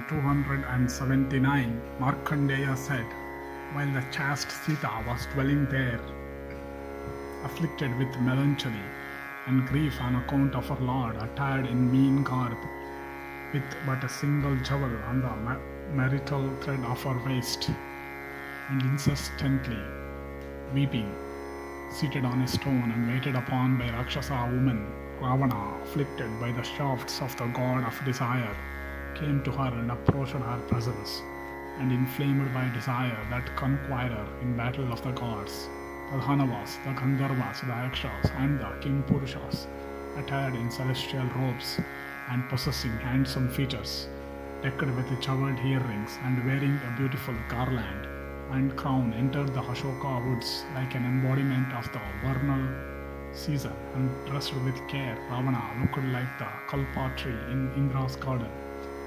279, Markandeya said, while the chaste Sita was dwelling there, afflicted with melancholy and grief on account of her lord, attired in mean garb, with but a single jewel on the marital thread of her waist, and incessantly weeping, seated on a stone and waited upon by Rakshasa woman, Ravana, afflicted by the shafts of the god of desire, came to her and approached her presence, and inflamed by desire that conqueror in battle of the gods, the Dhanavas, the Gandharvas, the Yakshas, and the King Purushas, attired in celestial robes and possessing handsome features, decked with jeweled earrings and wearing a beautiful garland and crown, entered the Ashoka woods like an embodiment of the vernal season, and dressed with care. Ravana looked like the kalpa tree in Indra's garden,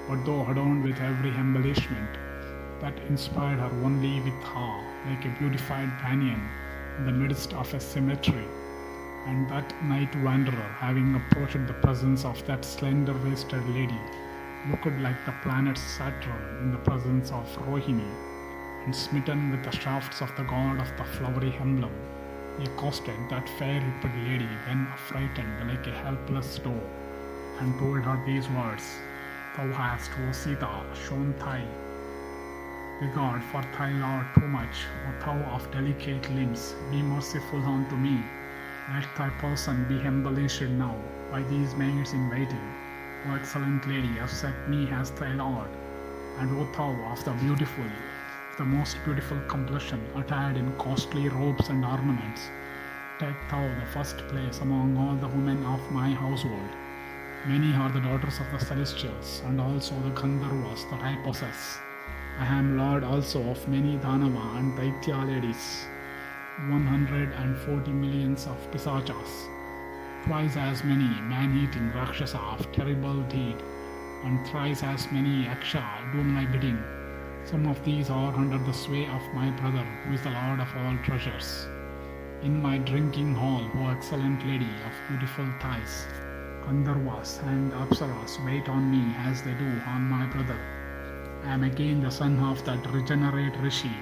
but though adorned with every embellishment that inspired her only with awe, like a beautified banyan in the midst of a cemetery. And that night wanderer, having approached the presence of that slender-waisted lady, looked like the planet Saturn in the presence of Rohini, and smitten with the shafts of the god of the flowery emblem, he accosted that fair-hipped lady, then frightened like a helpless doe, and told her these words: "Thou hast, O Sita, shown thy regard for thy lord too much. O thou of delicate limbs, be merciful unto me. Let thy person be embellished now by these maids in waiting. O excellent lady, accept me as thy lord. And O thou of the most beautiful complexion, attired in costly robes and ornaments, take thou the first place among all the women of my household. Many are the daughters of the celestials, and also the Gandharvas that I possess. I am lord also of many Dhanava and Daitya ladies, 140 millions of Pisachas, twice as many man-eating Rakshasa of terrible deed, and thrice as many Yaksha do my bidding. Some of these are under the sway of my brother, who is the lord of all treasures. In my drinking hall, O excellent lady of beautiful thighs, Gandharvas and Apsaras wait on me as they do on my brother. I am again the son of that regenerate Rishi,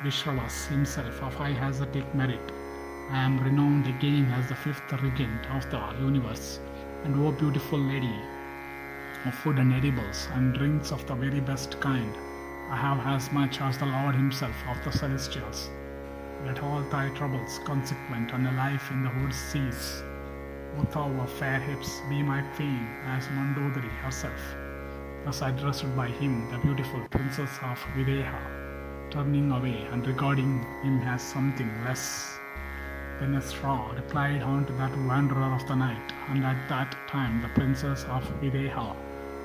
Vishravas himself of high ascetic merit. I am renowned again as the fifth regent of the universe, and O beautiful lady of food and edibles and drinks of the very best kind, I have as much as the Lord himself of the celestials. Let all thy troubles consequent on a life in the woods cease. O thou of fair hips, be my queen as Mandodari herself. Thus addressed by him, the beautiful princess of Videha, turning away and regarding him as something less than a straw, replied unto that wanderer of the night. And at that time the princess of Videha,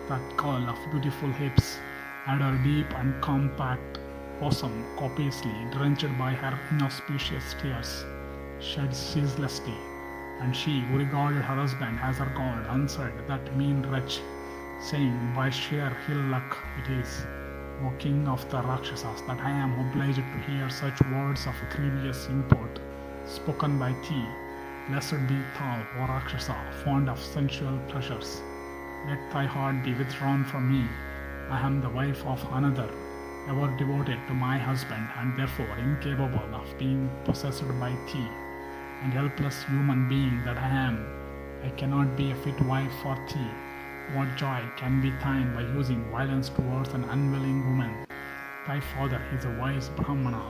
that girl of beautiful hips, had her deep and compact bosom copiously drenched by her inauspicious tears, shed ceaselessly. And she, who regarded her husband as her god, answered that mean wretch, saying, by sheer ill luck it is, O king of the Rakshasas, that I am obliged to hear such words of grievous import spoken by thee. Blessed be thou, O Rakshasa, fond of sensual pleasures. Let thy heart be withdrawn from me. I am the wife of another, ever devoted to my husband, and therefore incapable of being possessed by thee. And helpless human being that I am, I cannot be a fit wife for thee. What joy can be thine by using violence towards an unwilling woman? Thy father is a wise Brahmana,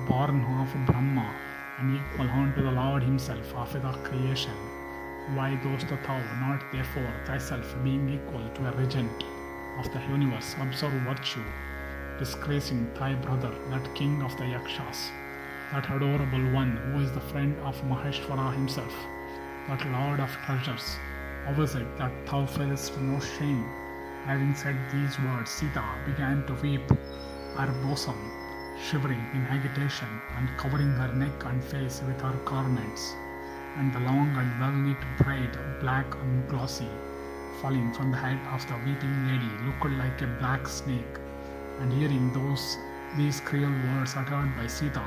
born of Brahma, and equal unto the Lord himself of the creation. Why dost thou not therefore thyself, being equal to a regent of the universe, observe virtue, disgracing thy brother, that king of the Yakshas, that adorable one who is the friend of Maheshwara himself, that lord of treasures? How is it that thou feelest no shame? Having said these words, Sita began to weep, her bosom shivering in agitation, and covering her neck and face with her garments, and the long and well-knit braid, black and glossy, falling from the head of the weeping lady, looked like a black snake. And hearing these cruel words uttered by Sita,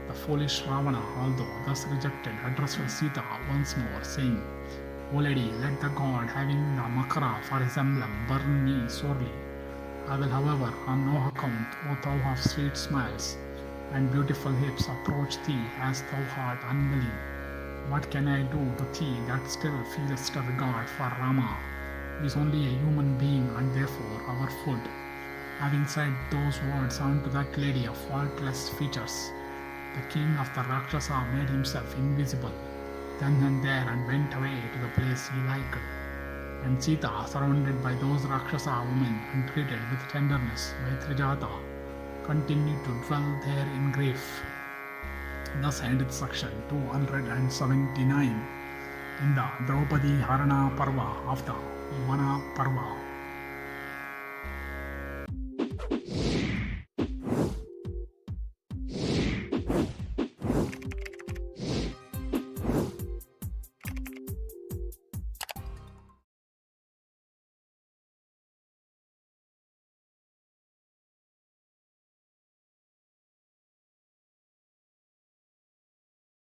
the foolish Ravana, although thus rejected, addressed Sita once more, saying, O lady, let the god having the Makara for his emblem burn me sorely. I will, however, on no account, O thou of sweet smiles and beautiful hips, approach thee as thou art unwilling. What can I do to thee that still feelest a regard for Rama, who is only a human being and therefore our food? Having said those words unto that lady of faultless features, the king of the Rakshasa made himself invisible then and there and went away to the place he liked. And Sita, surrounded by those Rakshasa women and treated with tenderness by Trijata, continued to dwell there in grief. Thus ended section 279 in the Draupadi-harana Parva of the Vana Parva.